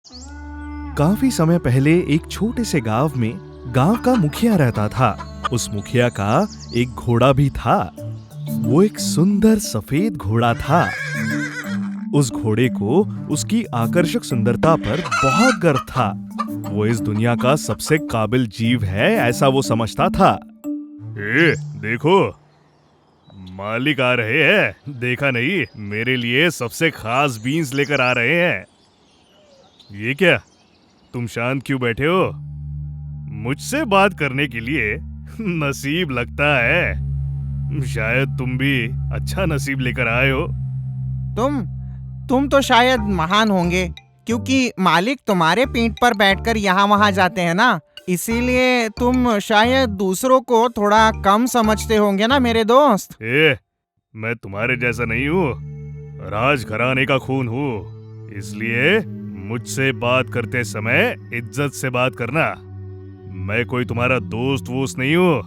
काफी समय पहले एक छोटे से गांव में गांव का मुखिया रहता था। उस मुखिया का एक घोड़ा भी था। वो एक सुंदर सफेद घोड़ा था। उस घोड़े को उसकी आकर्षक सुंदरता पर बहुत गर्व था। वो इस दुनिया का सबसे काबिल जीव है, ऐसा वो समझता था। देखो, मालिक आ रहे हैं। देखा नहीं, मेरे लिए सबसे खास बीन्स लेकर आ रहे हैं। ये क्या, तुम शांत क्यों बैठे हो? मुझसे बात करने के लिए नसीब लगता है। शायद तुम भी अच्छा नसीब लेकर आए हो। तुम तो शायद महान होंगे, क्योंकि मालिक तुम्हारे पीठ पर बैठकर यहाँ वहाँ जाते हैं ना, इसीलिए तुम शायद दूसरों को थोड़ा कम समझते होंगे ना मेरे दोस्त। मैं तुम्हारे जैसा नहीं हूँ। राजघराने का खून हूँ, इसलिए मुझसे बात करते समय इज्जत से बात करना। मैं कोई तुम्हारा दोस्त वोस्त नहीं हूँ।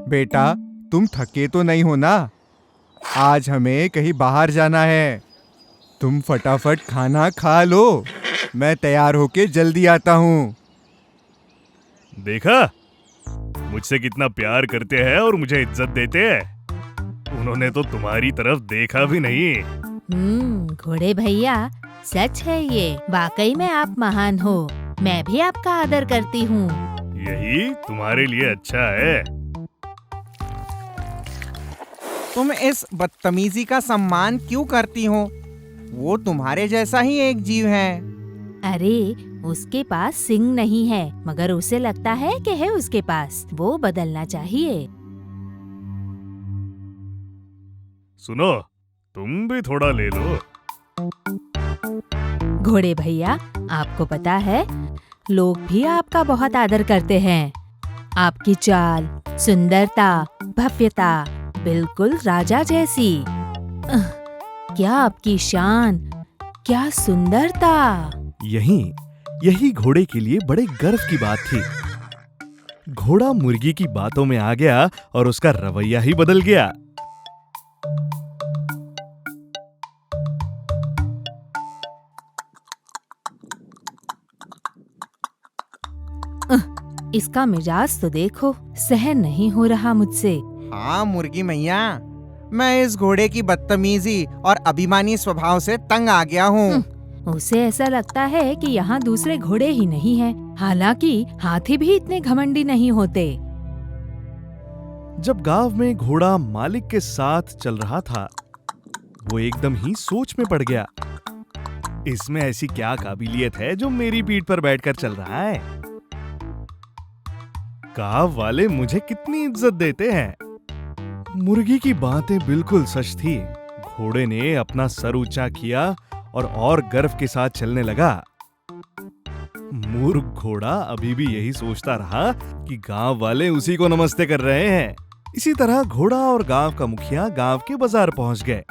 बेटा, तुम थके तो नहीं हो ना? आज हमें कहीं बाहर जाना है। तुम फटाफट खाना खा लो, मैं तैयार होके जल्दी आता हूँ। देखा, मुझसे कितना प्यार करते हैं और मुझे इज्जत देते हैं। उन्होंने तो तुम्हारी तरफ देखा भी नहीं। घोड़े भैया, सच है ये। वाकई में आप महान हो। मैं भी आपका आदर करती हूँ। यही तुम्हारे लिए अच्छा है। तुम इस बदतमीजी का सम्मान क्यों करती हो? वो तुम्हारे जैसा ही एक जीव है। अरे, उसके पास सिंग नहीं है, मगर उसे लगता है कि है उसके पास। वो बदलना चाहिए। सुनो, तुम भी थोड़ा ले लो। घोड़े भैया, आपको पता है, लोग भी आपका बहुत आदर करते हैं। आपकी चाल, सुंदरता, भव्यता बिल्कुल राजा जैसी। क्या आपकी शान, क्या सुंदरता। यही घोड़े के लिए बड़े गर्व की बात थी। घोड़ा मुर्गी की बातों में आ गया और उसका रवैया ही बदल गया। इसका मिजाज तो देखो, सहन नहीं हो रहा मुझसे। हाँ मुर्गी मैया, मैं इस घोड़े की बदतमीजी और अभिमानी स्वभाव से तंग आ गया हूँ। उसे ऐसा लगता है कि यहाँ दूसरे घोड़े ही नहीं हैं। हालांकि हाथी भी इतने घमंडी नहीं होते। जब गांव में घोड़ा मालिक के साथ चल रहा था, वो एकदम ही सोच में पड़ गया। इसमें ऐसी क्या काबिलियत है जो मेरी पीठ पर बैठकर चल रहा है? गांव वाले मुझे कितनी इज्जत देते हैं। मुर्गी की बातें बिल्कुल सच थी। घोड़े ने अपना सर ऊंचा किया और गर्व के साथ चलने लगा। मूर्ख घोड़ा अभी भी यही सोचता रहा कि गांव वाले उसी को नमस्ते कर रहे हैं। इसी तरह घोड़ा और गांव का मुखिया गांव के बाजार पहुंच गए।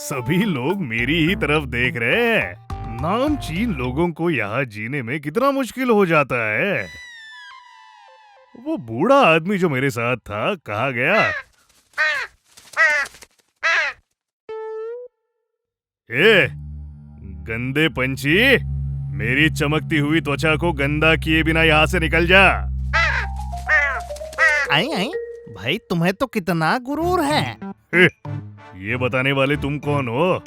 सभी लोग मेरी ही तरफ देख रहे हैं। नामचीन लोगों को यहाँ जीने में कितना मुश्किल हो जाता है। वो बूढ़ा आदमी जो मेरे साथ था, कहाँ गया? गंदे पंछी, मेरी चमकती हुई त्वचा को गंदा किए बिना यहाँ से निकल जा। आई भाई, तुम्हें तो कितना गुरूर है। ये बताने वाले तुम कौन हो?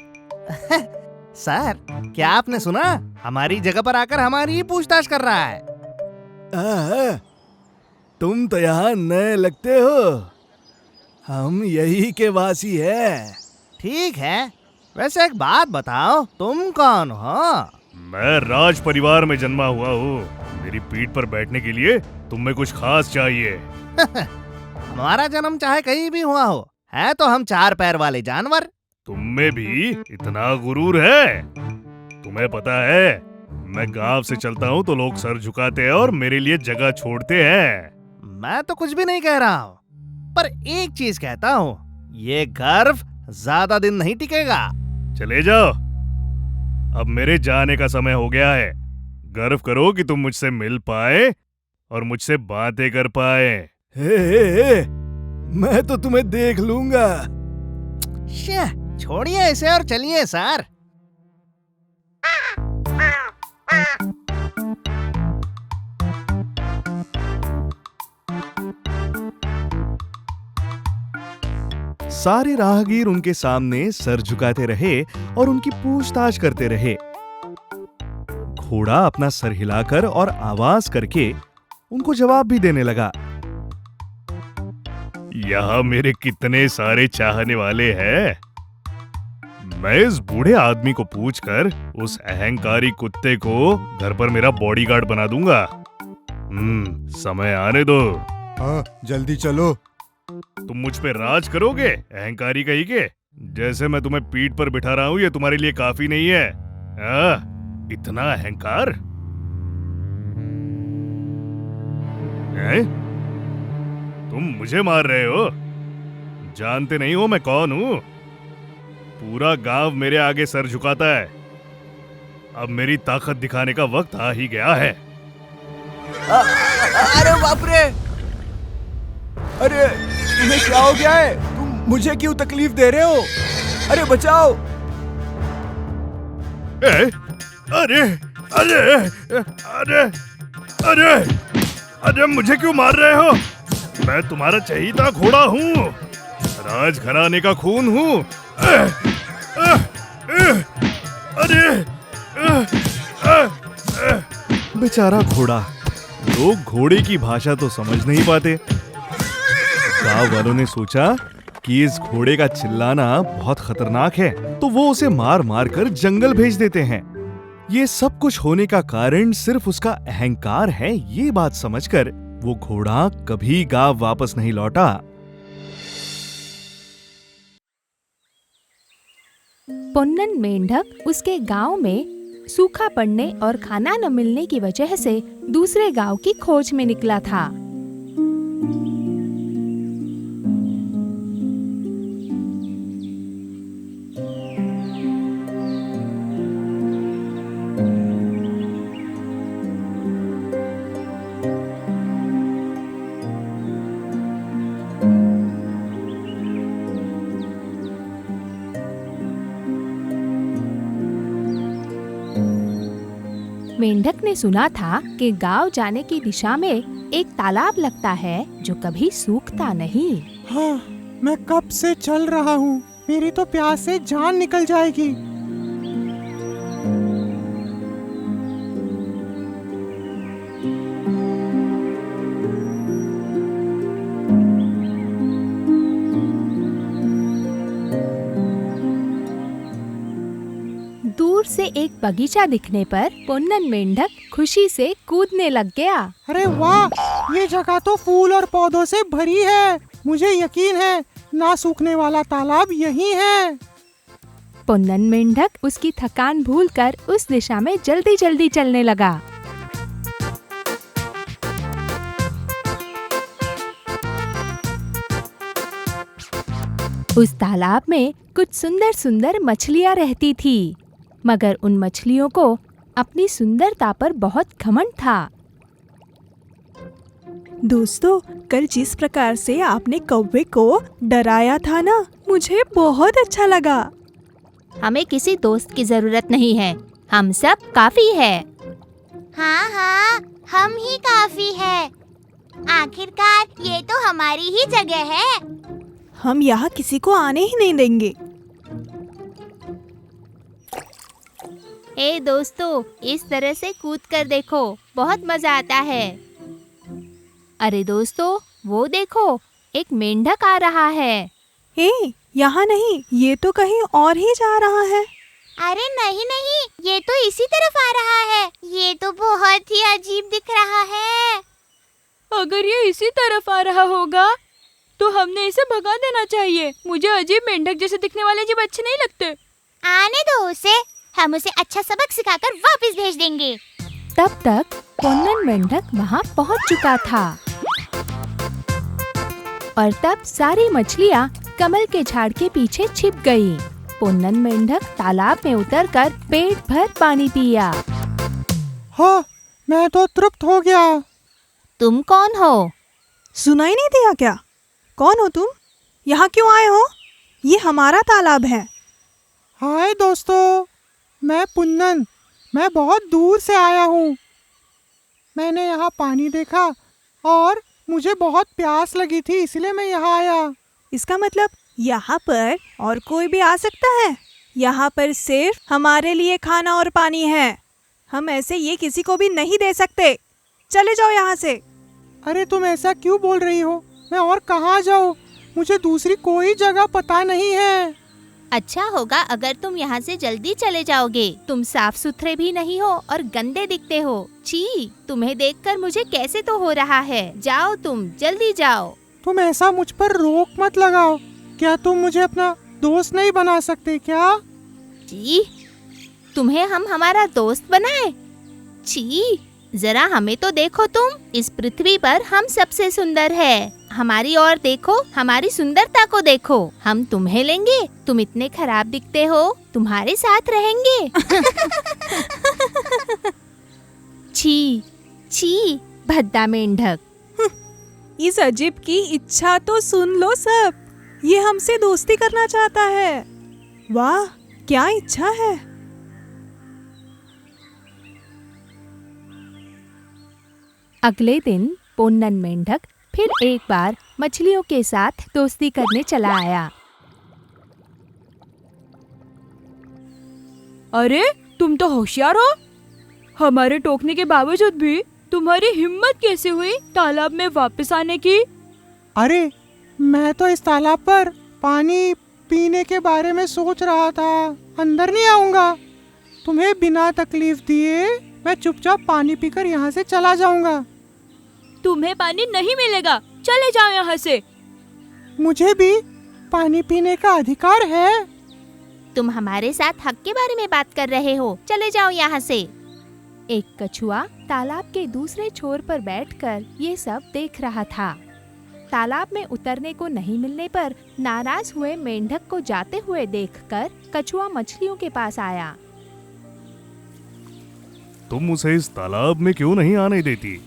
सर, क्या आपने सुना? हमारी जगह पर आकर हमारी ही पूछताछ कर रहा है। तुम तो यहाँ नए लगते हो। हम यही के वासी हैं। ठीक है, वैसे एक बात बताओ, तुम कौन हो? मैं राज परिवार में जन्मा हुआ हूँ। मेरी पीठ पर बैठने के लिए तुम्हें कुछ खास चाहिए। हमारा जन्म चाहे कहीं भी हुआ हो, है तो हम चार पैर वाले जानवर। तुम में भी इतना गुरूर है? तुम्हें पता है, मैं गांव से चलता हूँ तो लोग सर झुकाते हैं और मेरे लिए जगह छोड़ते हैं। मैं तो कुछ भी नहीं कह रहा हूँ, पर एक चीज कहता हूँ, ये गर्व ज्यादा दिन नहीं टिकेगा। चले जाओ, अब मेरे जाने का समय हो गया है। गर्व करो कि तुम मुझसे मिल पाए और मुझसे बातें कर पाए। मैं तो तुम्हें देख लूंगा। छोड़िए इसे और चलिए सर। सारे राहगीर उनके सामने सर झुकाते रहे और उनकी पूछताछ करते रहे। घोड़ा अपना सर हिलाकर और आवाज करके उनको जवाब भी देने लगा। यहाँ मेरे कितने सारे चाहने वाले हैं। मैं इस बूढ़े आदमी को पूछकर उस अहंकारी कुत्ते को घर पर मेरा बॉडीगार्ड बना दूंगा। समय आने दो। हाँ, जल्दी चलो। तुम मुझ पे राज करोगे अहंकारी कहीं के? जैसे मैं तुम्हें पीठ पर बिठा रहा हूं ये तुम्हारे लिए काफी नहीं है। इतना अहंकार? तुम मुझे मार रहे हो? जानते नहीं हो मैं कौन हूं? पूरा गांव मेरे आगे सर झुकाता है। अब मेरी ताकत दिखाने का वक्त आ ही गया है। अरे बाप रे! अरे तुम्हें क्या हो गया है? तुम मुझे क्यों तकलीफ दे रहे हो? अरे बचाओ! अरे अरे अरे अरे अरे मुझे क्यों मार रहे हो? मैं तुम्हारा चहीता घोड़ा हूँ, राज घराने का खून हूँ। अरे बेचारा घोड़ा। लोग घोड़े की भाषा तो समझ नहीं पाते। गांव वालों ने सोचा कि इस घोड़े का चिल्लाना बहुत खतरनाक है, तो वो उसे मार मार कर जंगल भेज देते हैं। ये सब कुछ होने का कारण सिर्फ उसका अहंकार है, ये बात समझकर वो घोड़ा कभी गांव वापस नहीं लौटा। पोन्नन मेंढक उसके गांव में सूखा पड़ने और खाना न मिलने की वजह से दूसरे गांव की खोज में निकला था। मेंढक ने सुना था कि गांव जाने की दिशा में एक तालाब लगता है जो कभी सूखता नहीं। हाँ, मैं कब से चल रहा हूँ, मेरी तो प्यास से जान निकल जाएगी। दूर से एक बगीचा दिखने पर पोन्नन मेंढक खुशी से कूदने लग गया। अरे वाह, ये जगह तो फूल और पौधों से भरी है। मुझे यकीन है ना सूखने वाला तालाब यही है। पोन्नन मेंढक उसकी थकान भूलकर उस दिशा में जल्दी जल्दी चलने लगा। उस तालाब में कुछ सुंदर सुंदर मछलियाँ रहती थी, मगर उन मछलियों को अपनी सुंदरता पर बहुत घमंड था। दोस्तों, कल जिस प्रकार से आपने कौवे को डराया था ना, मुझे बहुत अच्छा लगा। हमें किसी दोस्त की जरूरत नहीं है, हम सब काफी है। हाँ हाँ, हम ही काफी है। आखिरकार ये तो हमारी ही जगह है। हम यहाँ किसी को आने ही नहीं देंगे। ए दोस्तों, इस तरह से कूद कर देखो, बहुत मजा आता है। अरे दोस्तों, वो देखो, एक मेंढक आ रहा है। ए, यहाँ नहीं, ये तो कहीं और ही जा रहा है। अरे नहीं नहीं, ये तो इसी तरफ आ रहा है। ये तो बहुत ही अजीब दिख रहा है। अगर ये इसी तरफ आ रहा होगा तो हमने इसे भगा देना चाहिए। मुझे अजीब मेंढक जैसे दिखने वाले जीव अच्छे नहीं लगते। आने दो उसे, हम उसे अच्छा सबक सिखाकर वापस भेज देंगे। तब तक पोन्नन मेंढक वहाँ पहुँच चुका था और तब सारी मछलियाँ कमल के झाड़ के पीछे छिप गयी। पोन्नन मेंढक तालाब में उतरकर पेट भर पानी पिया। हाँ, मैं तो तृप्त हो गया। तुम कौन हो? सुनाई नहीं दिया क्या? कौन हो तुम? यहाँ क्यों आए हो? ये हमारा तालाब है। हाय दोस्तों, मैं पुन्नन। मैं बहुत दूर से आया हूँ। मैंने यहाँ पानी देखा और मुझे बहुत प्यास लगी थी, इसलिए मैं यहाँ आया। इसका मतलब यहाँ पर और कोई भी आ सकता है? यहाँ पर सिर्फ हमारे लिए खाना और पानी है। हम ऐसे ये किसी को भी नहीं दे सकते। चले जाओ यहाँ से। अरे तुम ऐसा क्यों बोल रही हो? मैं और कहाँ जाऊँ? मुझे दूसरी कोई जगह पता नहीं है। अच्छा होगा अगर तुम यहाँ से जल्दी चले जाओगे। तुम साफ सुथरे भी नहीं हो और गंदे दिखते हो। छी, तुम्हें देखकर मुझे कैसे तो हो रहा है। जाओ तुम, जल्दी जाओ। तुम ऐसा मुझ पर रोक मत लगाओ। क्या तुम मुझे अपना दोस्त नहीं बना सकते क्या? छी, तुम्हें हम हमारा दोस्त बनाए? छी, जरा हमें तो देखो तुम। इस पृथ्वी पर हम सबसे सुंदर है। हमारी ओर देखो, हमारी सुंदरता को देखो। हम तुम्हें लेंगे। तुम इतने खराब दिखते हो, तुम्हारे साथ रहेंगे। छी, छी, भद्दा मेंढक। इस अजीब की इच्छा तो सुन लो सब। ये हमसे दोस्ती करना चाहता है। वाह, क्या इच्छा है। अगले दिन पुन्नन मेंढक फिर एक बार मछलियों के साथ दोस्ती करने चला आया। अरे तुम तो होशियार हो। हमारे टोकने के बावजूद भी तुम्हारी हिम्मत कैसे हुई तालाब में वापस आने की? अरे मैं तो इस तालाब पर पानी पीने के बारे में सोच रहा था। अंदर नहीं आऊंगा। तुम्हें बिना तकलीफ दिए मैं चुपचाप पानी पीकर यहाँ से चला जाऊंगा। तुम्हें पानी नहीं मिलेगा। चले जाओ यहाँ से। मुझे भी पानी पीने का अधिकार है। तुम हमारे साथ हक के बारे में बात कर रहे हो। चले जाओ यहाँ से। एक कछुआ तालाब के दूसरे छोर पर बैठकर ये सब देख रहा था। तालाब में उतरने को नहीं मिलने पर नाराज हुए मेंढक को जाते हुए देखकर कछुआ मछलियों के पास आया। तुम उसे इस तालाब में क्यों नहीं आने देती?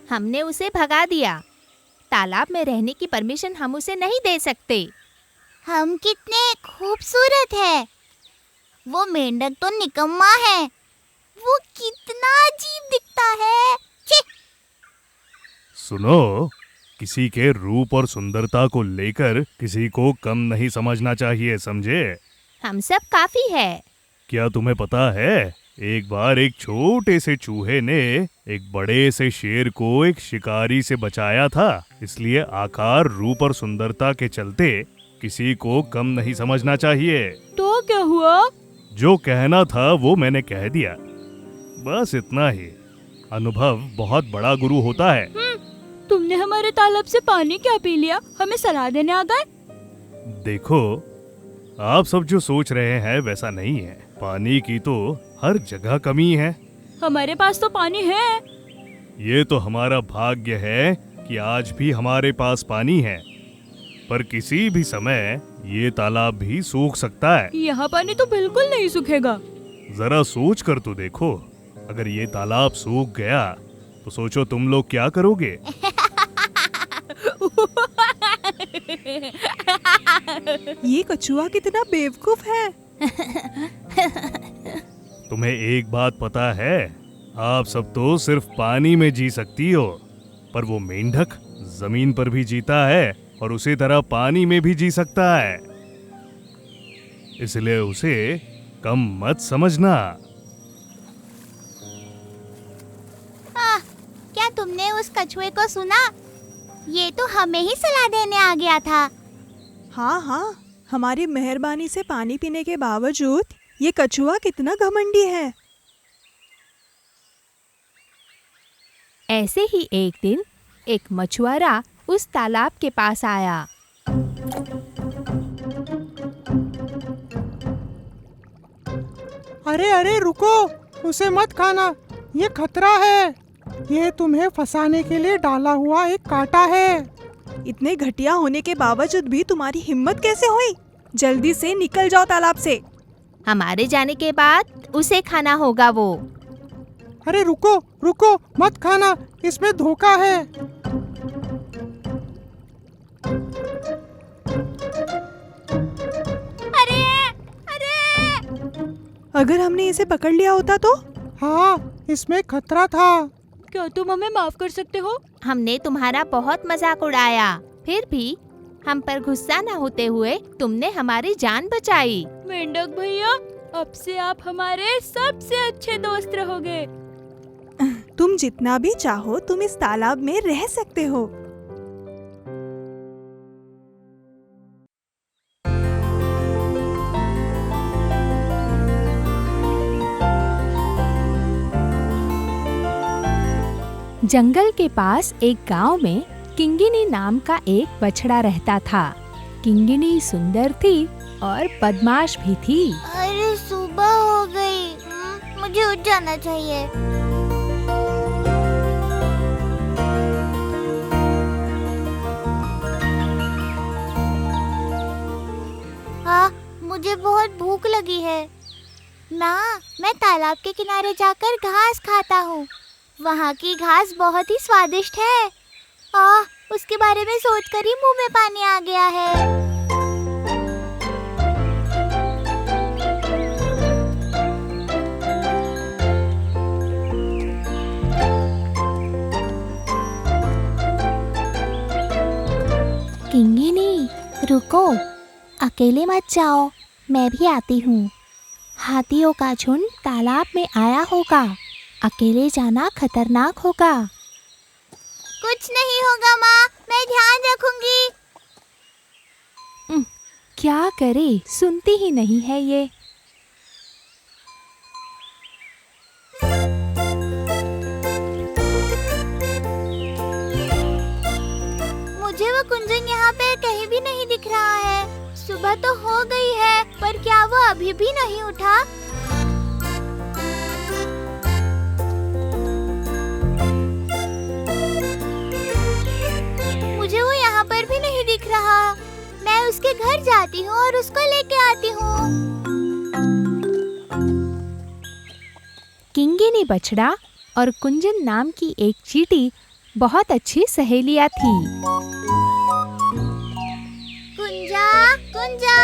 हमने उसे भगा दिया। तालाब में रहने की परमिशन हम उसे नहीं दे सकते। हम कितने खूबसूरत है। वो मेंढक तो निकम्मा है। वो कितना अजीब दिखता है। छी! सुनो, किसी के रूप और सुंदरता को लेकर किसी को कम नहीं समझना चाहिए, समझे? हम सब काफी है। क्या तुम्हें पता है, एक बार एक छोटे से चूहे ने एक बड़े से शेर को एक शिकारी से बचाया था। इसलिए आकार, रूप और सुंदरता के चलते किसी को कम नहीं समझना चाहिए। तो क्या हुआ? जो कहना था वो मैंने कह दिया। बस इतना ही। अनुभव बहुत बड़ा गुरु होता है। तुमने हमारे तालाब से पानी क्या पी लिया? हमें सलाह देने आ गए? देखो, आप सब जो सोच रहे हैं वैसा नहीं है। पानी की तो हर जगह कमी है। हमारे पास तो पानी है। ये तो हमारा भाग्य है कि आज भी हमारे पास पानी है, पर किसी भी समय ये तालाब भी सूख सकता है। यहाँ पानी तो बिल्कुल नहीं सूखेगा। जरा सोच कर तो देखो, अगर ये तालाब सूख गया तो सोचो तुम लोग क्या करोगे? ये कछुआ कितना बेवकूफ है। तुम्हें एक बात पता है, आप सब तो सिर्फ पानी में जी सकती हो, पर वो मेंढक जमीन पर भी जीता है और उसी तरह पानी में भी जी सकता है। इसलिए उसे कम मत समझना। क्या तुमने उस कछुए को सुना? ये तो हमें ही सलाह देने आ गया था। हाँ हाँ, हमारी मेहरबानी से पानी पीने के बावजूद ये कछुआ कितना घमंडी है। ऐसे ही एक दिन एक मछुआरा उस तालाब के पास आया। अरे अरे रुको, उसे मत खाना। ये खतरा है। ये तुम्हें फंसाने के लिए डाला हुआ एक कांटा है। इतने घटिया होने के बावजूद भी तुम्हारी हिम्मत कैसे हुई? जल्दी से निकल जाओ तालाब से। हमारे जाने के बाद उसे खाना होगा वो। अरे रुको रुको, मत खाना, इसमें धोखा है। अरे अरे अगर हमने इसे पकड़ लिया होता तो? हाँ, इसमें खतरा था। क्या तुम हमें माफ कर सकते हो? हमने तुम्हारा बहुत मजाक उड़ाया, फिर भी हम पर गुस्सा न होते हुए तुमने हमारी जान बचाई। मेंढक भैया, अब से आप हमारे सबसे अच्छे दोस्त रहोगे। तुम जितना भी चाहो तुम इस तालाब में रह सकते हो। जंगल के पास एक गांव में किंगिनी नाम का एक बछड़ा रहता था। किंगिनी सुंदर थी और बदमाश भी थी। अरे सुबह हो गई, मुझे उठ जाना चाहिए। हाँ, मुझे बहुत भूख लगी है ना। मैं तालाब के किनारे जाकर घास खाता हूँ। वहाँ की घास बहुत ही स्वादिष्ट है। उसके बारे में सोचकर ही मुंह में पानी आ गया है। किंगिनी, रुको, अकेले मत जाओ, मैं भी आती हूँ। हाथियों का झुंड तालाब में आया होगा, अकेले जाना खतरनाक होगा। कुछ नहीं होगा माँ, मैं ध्यान रखूंगी। क्या करे, सुनती ही नहीं है ये। मुझे वो कुंजन यहाँ पे कहीं भी नहीं दिख रहा है। सुबह तो हो गई है, पर क्या वो अभी भी नहीं उठा? मुझे वो यहाँ पर भी नहीं दिख रहा। मैं उसके घर जाती हूँ और उसको लेके आती हूँ। किंगिनी बछड़ा और कुंजन नाम की एक चींटी बहुत अच्छी सहेलियां थी। कुंजा, कुंजा,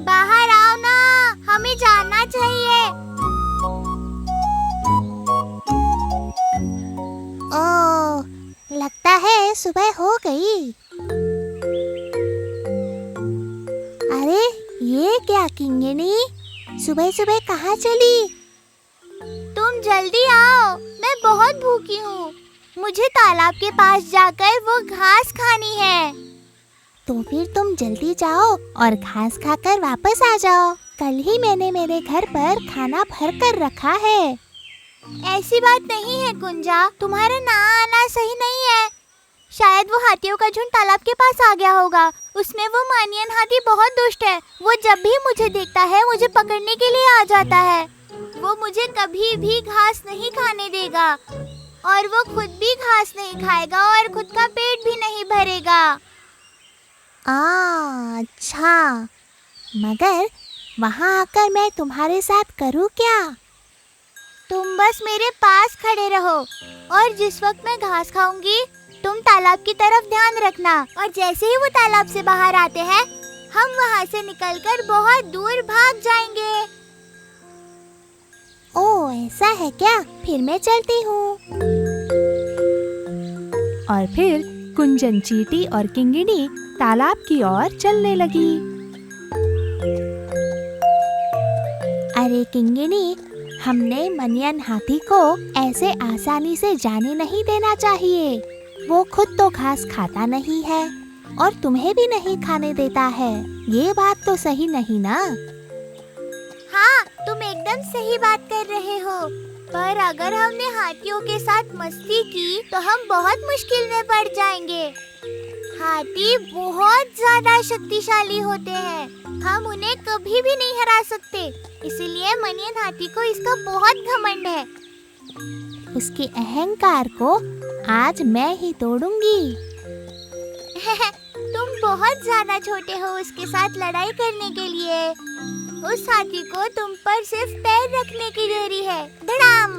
बाहर आओ ना, हमें जाना चाहिए। ओह, लगता है सुबह हो गई। अरे ये क्या किंगिनी, सुबह सुबह कहाँ चली? तुम जल्दी आओ, मैं बहुत भूखी हूँ। मुझे तालाब के पास जाकर वो घास खानी है। तो फिर तुम जल्दी जाओ और घास खाकर वापस आ जाओ। कल ही मैंने मेरे घर पर खाना भर कर रखा है। ऐसी बात नहीं है कुंजा, तुम्हारा ना आना सही नहीं है। शायद वो हाथियों का झुंड तालाब के पास आ गया होगा। उसमें वो मानियन हाथी बहुत दुष्ट है। वो जब भी मुझे देखता है मुझे पकड़ने के लिए आ जाता है। वो मुझे कभी भी घास नहीं खाने देगा और वो खुद भी घास नहीं खाएगा और खुद का पेट भी नहीं भरेगा। अच्छा, मगर वहाँ आकर मैं तुम्हारे साथ करूँ क्या? तुम बस मेरे पास खड़े रहो और जिस वक्त मैं घास खाऊंगी तुम तालाब की तरफ ध्यान रखना, और जैसे ही वो तालाब से बाहर आते हैं हम वहाँ से निकलकर बहुत दूर भाग जाएंगे। ओह, ऐसा है क्या? फिर मैं चलती हूँ। और फिर कुंजन, चींटी और किंगिनी तालाब की ओर चलने लगी। अरे किंगिनी, हमने मनियन हाथी को ऐसे आसानी से जाने नहीं देना चाहिए। वो खुद तो घास खाता नहीं है और तुम्हें भी नहीं खाने देता है। ये बात तो सही नहीं ना? हाँ, तुम एकदम सही बात कर रहे हो। पर अगर हमने हाथियों के साथ मस्ती की तो हम बहुत मुश्किल में पड़ जाएंगे। हाथी बहुत ज्यादा शक्तिशाली होते हैं, हम उन्हें कभी भी नहीं हरा सकते। इसीलिए मनियन हाथी को इसका बहुत घमंड है। उसके अहंकार को आज मैं ही तोड़ूंगी। तुम बहुत ज्यादा छोटे हो उसके साथ लड़ाई करने के लिए। उस हाथी को तुम पर सिर्फ पैर रखने की देरी है। धड़ाम।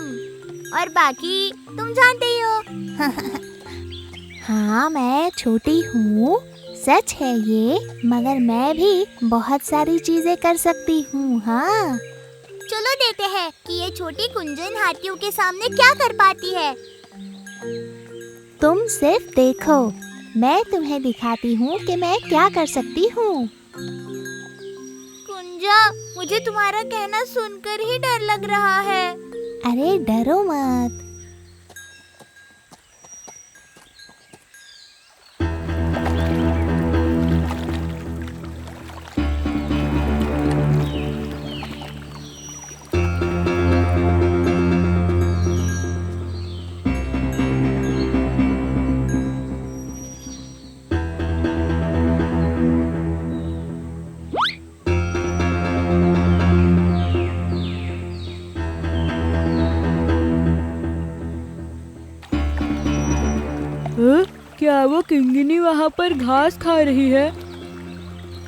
और बाकी तुम जानते ही हो। हाँ, मैं छोटी हूँ, सच है ये, मगर मैं भी बहुत सारी चीजें कर सकती हूँ। हाँ, चलो देखते हैं कि ये छोटी कुंजन हाथियों के सामने क्या कर पाती है। तुम सिर्फ देखो, मैं तुम्हें दिखाती हूँ कि मैं क्या कर सकती हूँ। कुंजा, मुझे तुम्हारा कहना सुनकर ही डर लग रहा है। अरे डरो मत। क्या वो किंगिनी वहाँ पर घास खा रही है?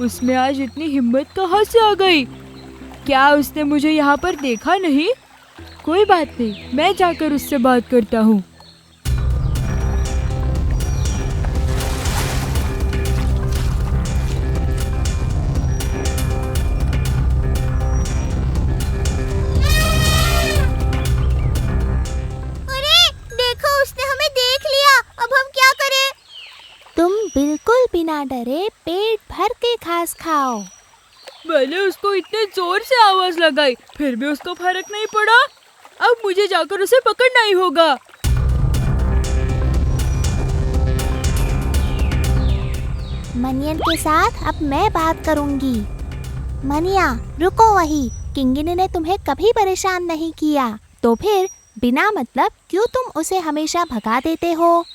उसमें आज इतनी हिम्मत कहाँ से आ गई? क्या उसने मुझे यहाँ पर देखा नहीं? कोई बात नहीं, मैं जाकर उससे बात करता हूँ। तुम बिल्कुल बिना डरे पेट भर के घास खाओ। मैंने उसको इतने जोर से आवाज लगाई, फिर भी उसको फर्क नहीं पड़ा। अब मुझे जाकर उसे पकड़ना ही होगा। मनियन के साथ अब मैं बात करूंगी। मनिया, रुको वही। किंगिनी ने तुम्हें कभी परेशान नहीं किया, तो फिर बिना मतलब क्यों तुम उसे हमेशा भगा देते हो?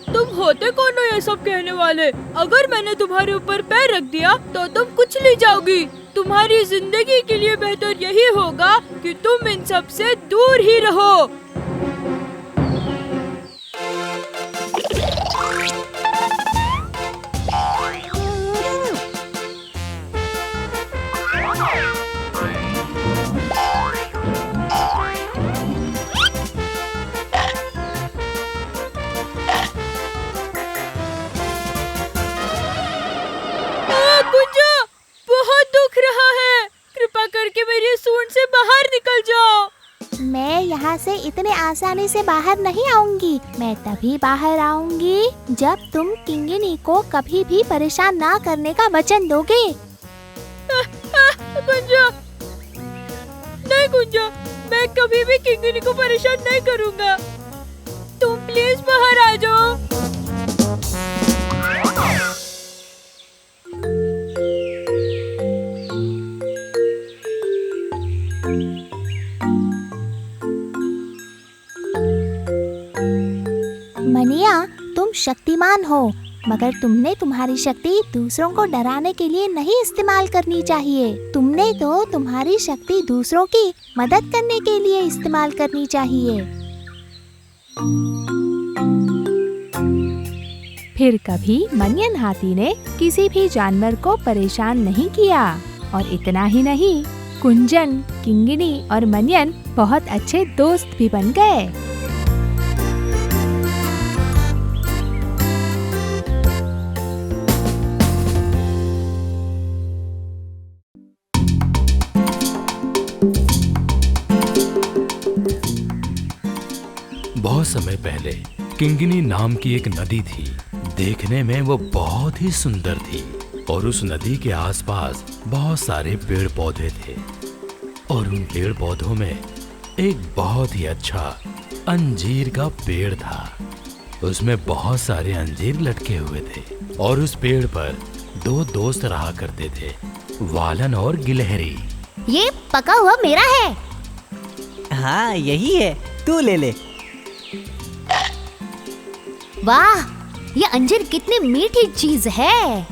तुम होते कौन हो ये सब कहने वाले? अगर मैंने तुम्हारे ऊपर पैर रख दिया तो तुम कुचली जाओगी। तुम्हारी जिंदगी के लिए बेहतर यही होगा कि तुम इन सब से दूर ही रहो। बहुत दुख रहा है, कृपा करके मेरी सूंड से बाहर निकल जाओ। मैं यहाँ से इतने आसानी से बाहर नहीं आऊंगी। मैं तभी बाहर आऊंगी जब तुम किंगिनी को कभी भी परेशान ना करने का वचन दोगे। कुंजा, नहीं कुंजा, मैं कभी भी किंगिनी को परेशान नहीं करूँगा। तुम प्लीज बाहर आ जाओ। मनिया, तुम शक्तिमान हो, मगर तुमने तुम्हारी शक्ति दूसरों को डराने के लिए नहीं इस्तेमाल करनी चाहिए। तुमने तो तुम्हारी शक्ति दूसरों की मदद करने के लिए इस्तेमाल करनी चाहिए। फिर कभी मनियन हाथी ने किसी भी जानवर को परेशान नहीं किया। और इतना ही नहीं, कुंजन, किंगिनी और मनियन बहुत अच्छे दोस्त भी बन गए। बहुत समय पहले किंगिनी नाम की एक नदी थी। देखने में वो बहुत ही सुंदर थी और उस नदी के आसपास बहुत सारे पेड़ पौधे थे। और उन पेड़ पौधों में एक बहुत ही अच्छा अंजीर का पेड़ था। उसमें बहुत सारे अंजीर लटके हुए थे और उस पेड़ पर दो दोस्त रहा करते थे, वालन और गिलहरी। ये पका हुआ मेरा है। हाँ, यही है, तू ले ले। वाह, ये अंजीर कितनी मीठी चीज है।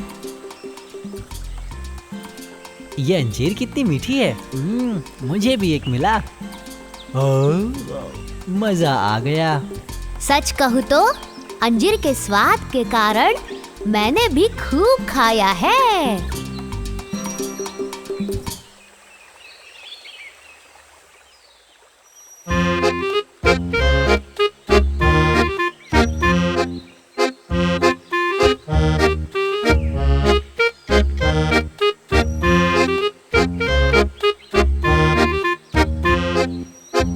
ये अंजीर कितनी मीठी है। मुझे भी एक मिला। मजा आ गया। सच कहूँ तो अंजीर के स्वाद के कारण मैंने भी खूब खाया है।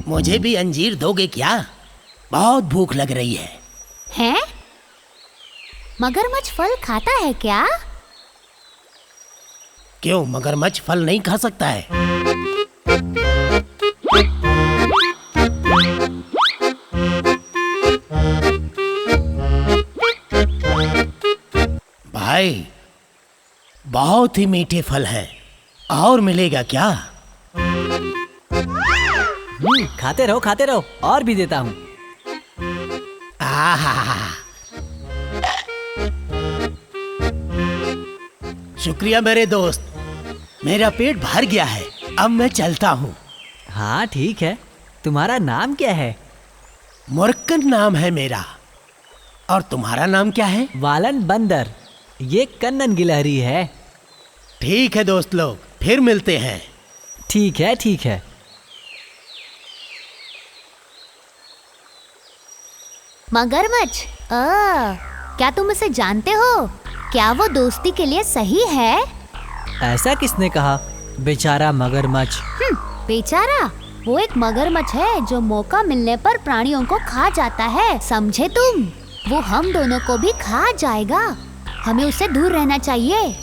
मुझे भी अंजीर दोगे क्या? बहुत भूख लग रही है। हैं? मगरमच्छ फल खाता है क्या? क्यों, मगरमच्छ फल नहीं खा सकता है? भाई, बहुत ही मीठे फल हैं। और मिलेगा क्या? खाते रहो, और भी देता हूँ। आहा, शुक्रिया मेरे दोस्त, मेरा पेट भर गया है। अब मैं चलता हूँ। हाँ ठीक है, तुम्हारा नाम क्या है? मुर्कन नाम है मेरा। और तुम्हारा नाम क्या है? वालन बंदर। ये कन्नन गिलहरी है। ठीक है दोस्त लोग, फिर मिलते हैं। ठीक है। मगरमच्छ, क्या तुम उसे जानते हो? क्या वो दोस्ती के लिए सही है? ऐसा किसने कहा? बेचारा मगरमच्छ। बेचारा? वो एक मगरमच्छ है जो मौका मिलने पर प्राणियों को खा जाता है, समझे तुम? वो हम दोनों को भी खा जाएगा। हमें उससे दूर रहना चाहिए।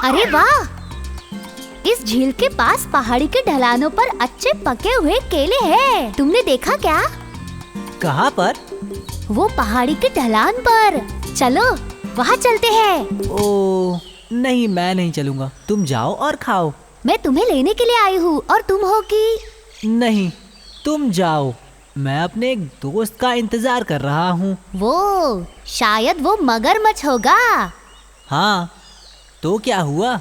अरे वाह! इस झील के पास पहाड़ी के ढलानों पर अच्छे पके हुए केले हैं। तुमने देखा क्या? कहाँ पर? वो पहाड़ी के ढलान पर। चलो वहाँ चलते हैं। ओ नहीं, मैं नहीं चलूँगा। तुम जाओ और खाओ। मैं तुम्हें लेने के लिए आई हूँ और तुम हो कि? नहीं, तुम जाओ। मैं अपने एक दोस्त का इंतजार कर रहा हूँ। वो शायद वो मगरमच्छ होगा। हाँ, तो क्या हुआ?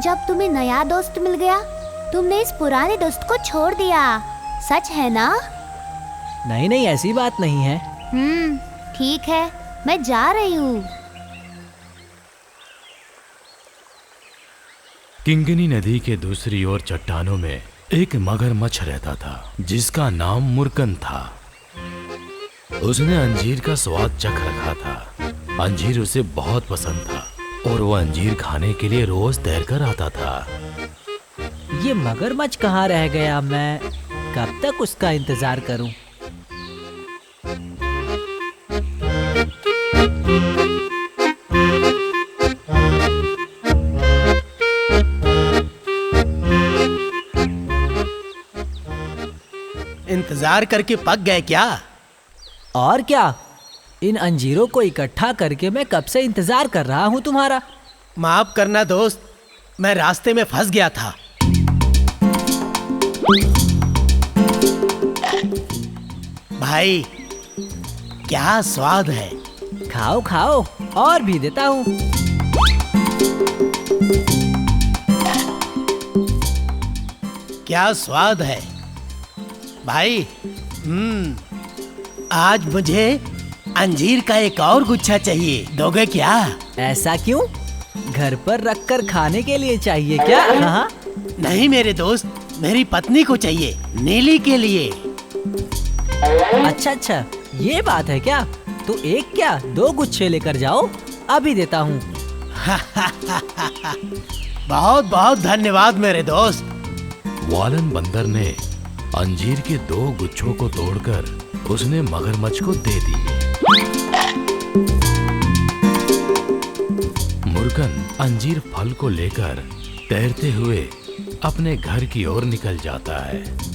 जब तुम्हें नया दोस्त मिल गया, तुमने इस पुराने दोस्त को छोड़ दिया। सच है ना? नहीं, ऐसी बात नहीं है। ठीक है, मैं जा रही हूँ। किंगनी नदी के दूसरी ओर चट्टानों में एक मगरमच्छ रहता था जिसका नाम मुर्कन था। उसने अंजीर का स्वाद चख रखा था। अंजीर उसे बहुत पसंद था और वो अंजीर खाने के लिए रोज तैरकर आता था। ये मगरमच्छ कहाँ रह गया? मैं कब तक उसका इंतजार करूं? इंतजार करके पक गए क्या? और क्या, इन अंजीरों को इकट्ठा करके मैं कब से इंतजार कर रहा हूँ तुम्हारा। माफ करना दोस्त, मैं रास्ते में फंस गया था। भाई, क्या स्वाद है। खाओ खाओ, और भी देता हूँ। क्या स्वाद है भाई। आज मुझे अंजीर का एक और गुच्छा चाहिए, दोगे क्या? ऐसा क्यों? घर पर रखकर खाने के लिए चाहिए क्या? हाँ? नहीं मेरे दोस्त, मेरी पत्नी को चाहिए, नीली के लिए। अच्छा, ये बात है क्या? तो एक क्या, 2 गुच्छे लेकर जाओ, अभी देता हूँ। बहुत बहुत धन्यवाद मेरे दोस्त। वालन बंदर ने अंजीर के 2 गुच्छों को तोड़कर उसने मगरमच्छ को दे दिए। मुर्गन अंजीर फल को लेकर तैरते हुए अपने घर की ओर निकल जाता है।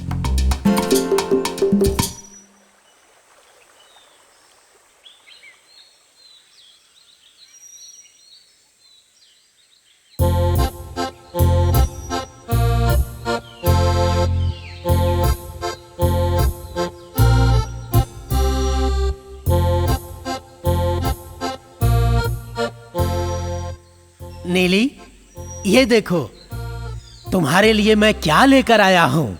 नीली, ये देखो, तुम्हारे लिए मैं क्या लेकर आया हूँ।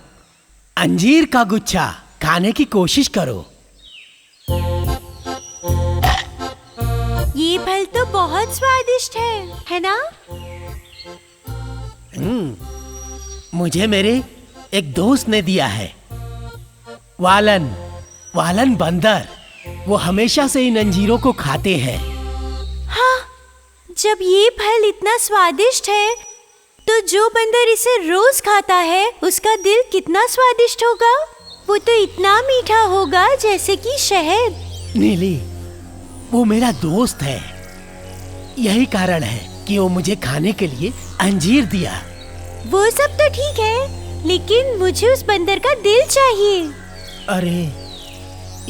अंजीर का गुच्छा, खाने की कोशिश करो। ये फल तो बहुत स्वादिष्ट है ना? मुझे मेरे एक दोस्त ने दिया है, वालन बंदर। वो हमेशा से इन अंजीरों को खाते हैं। हाँ, जब ये फल इतना स्वादिष्ट है तो जो बंदर इसे रोज खाता है उसका दिल कितना स्वादिष्ट होगा। वो तो इतना मीठा होगा जैसे कि शहद। नीली, वो मेरा दोस्त है। यही कारण है कि वो मुझे खाने के लिए अंजीर दिया। वो सब तो ठीक है, लेकिन मुझे उस बंदर का दिल चाहिए। अरे,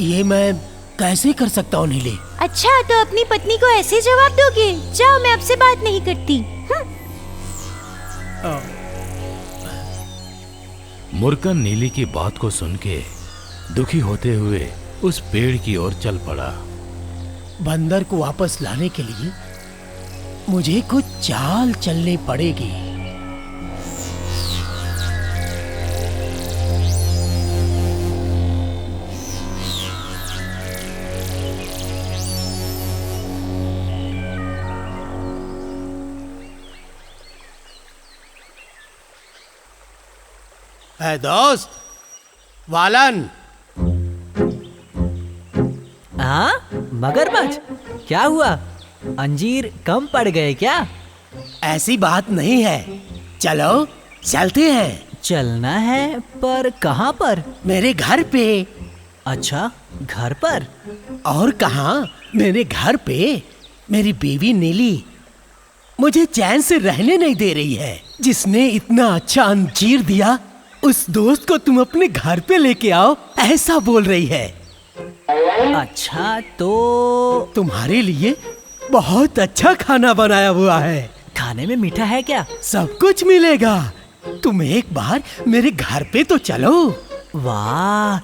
ये मैं कैसे कर सकता हूँ नीली? अच्छा, तो अपनी पत्नी को ऐसे जवाब दोगे? जाओ, मैं आपसे बात नहीं करती। मुर्कन नीली की बात को सुन के दुखी होते हुए उस पेड़ की ओर चल पड़ा। बंदर को वापस लाने के लिए मुझे कुछ चाल चलनी पड़ेगी। है दोस्त, वालन। हाँ, मगरमच्छ, क्या हुआ? अंजीर कम पड़ गए क्या? ऐसी बात नहीं है, चलो चलते हैं। चलना है, पर कहाँ पर? मेरे घर पे। अच्छा, घर पर? और कहाँ? मेरे घर पे मेरी बीवी नीली मुझे चैन से रहने नहीं दे रही है। जिसने इतना अच्छा अंजीर दिया, उस दोस्त को तुम अपने घर पे लेके आओ, ऐसा बोल रही है। अच्छा, तो तुम्हारे लिए बहुत अच्छा खाना बनाया हुआ है। खाने में मीठा है क्या? सब कुछ मिलेगा। तुम एक बार मेरे घर पे तो चलो। वाह।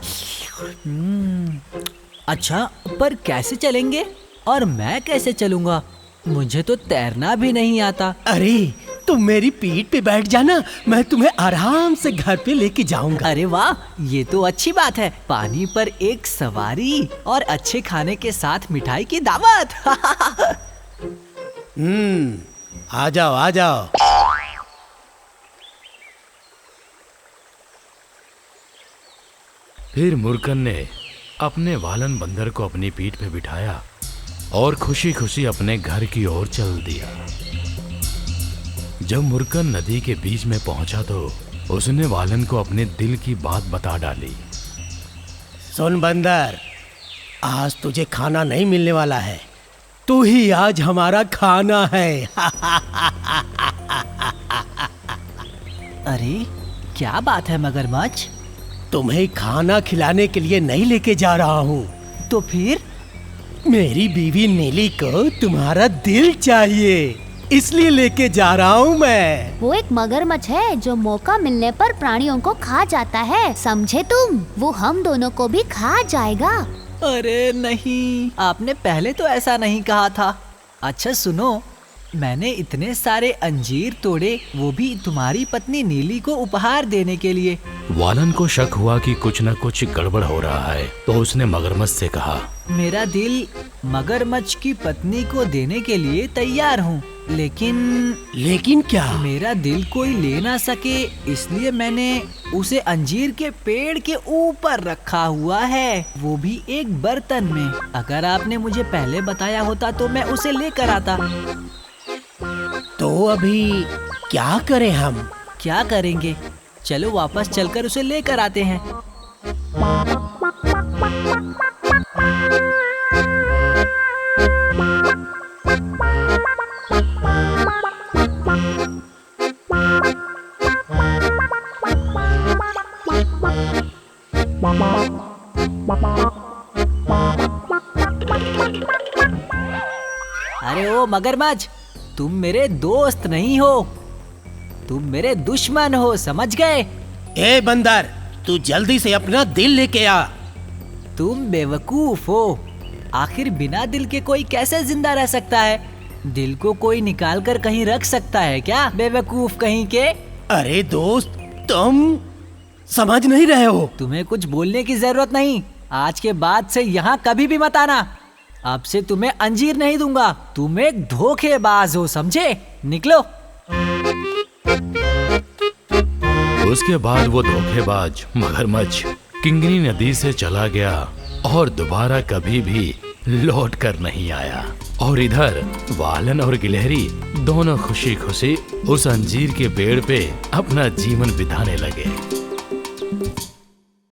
अच्छा, पर कैसे चलेंगे? और मैं कैसे चलूंगा? मुझे तो तैरना भी नहीं आता। अरे, तुम मेरी पीठ पे बैठ जाना, मैं तुम्हें आराम से घर पे लेके जाऊंगा। अरे वाह, ये तो अच्छी बात है। पानी पर एक सवारी और अच्छे खाने के साथ मिठाई की दावत। आ जाओ, आ जाओ। फिर मुर्कन ने अपने वालन बंदर को अपनी पीठ पे बिठाया और खुशी खुशी अपने घर की ओर चल दिया। जब मुर्कन नदी के बीच में पहुंचा तो उसने वालन को अपने दिल की बात बता डाली। सुन बंदर, आज तुझे खाना नहीं मिलने वाला है। तू ही आज हमारा खाना है। अरे, क्या बात है मगरमच्छ? तुम्हें खाना खिलाने के लिए नहीं लेके जा रहा हूँ। तो फिर? मेरी बीवी नीली को तुम्हारा दिल चाहिए, इसलिए लेके जा रहा हूँ मैं। वो एक मगरमच्छ है जो मौका मिलने पर प्राणियों को खा जाता है, समझे तुम? वो हम दोनों को भी खा जाएगा। अरे नहीं, आपने पहले तो ऐसा नहीं कहा था। अच्छा सुनो, मैंने इतने सारे अंजीर तोड़े, वो भी तुम्हारी पत्नी नीली को उपहार देने के लिए। वालन को शक हुआ कि कुछ न कुछ गड़बड़ हो रहा है, तो उसने मगरमच्छ से कहा, मेरा दिल मगरमच्छ की पत्नी को देने के लिए तैयार हूँ, लेकिन क्या? मेरा दिल कोई ले ना सके, इसलिए मैंने उसे अंजीर के पेड़ के ऊपर रखा हुआ है, वो भी एक बर्तन में। अगर आपने मुझे पहले बताया होता तो मैं उसे लेकर आता। तो अभी क्या करें हम? क्या करेंगे? चलो वापस चलकर उसे लेकर आते हैं। अरे ओ मगरमच्छ, तुम मेरे दोस्त नहीं हो, तुम मेरे दुश्मन हो, समझ गए? ए बंदर, तू जल्दी से अपना दिल लेके आ। तुम बेवकूफ हो। आखिर बिना दिल के कोई कैसे जिंदा रह सकता है? दिल को कोई निकाल कर कहीं रख सकता है क्या, बेवकूफ कहीं के? अरे दोस्त, तुम समझ नहीं रहे हो। तुम्हें कुछ बोलने की जरूरत नहीं। आज के बाद से यहाँ कभी भी मत आना। अब से तुम्हें अंजीर नहीं दूंगा। तुम एक धोखेबाज हो, समझे? निकलो। उसके बाद वो धोखेबाज मगरमच्छ किंगनी नदी से चला गया और दोबारा कभी भी लौट कर नहीं आया। और इधर वालन और गिलहरी दोनों खुशी खुशी उस अंजीर के पेड़ पे अपना जीवन बिताने लगे।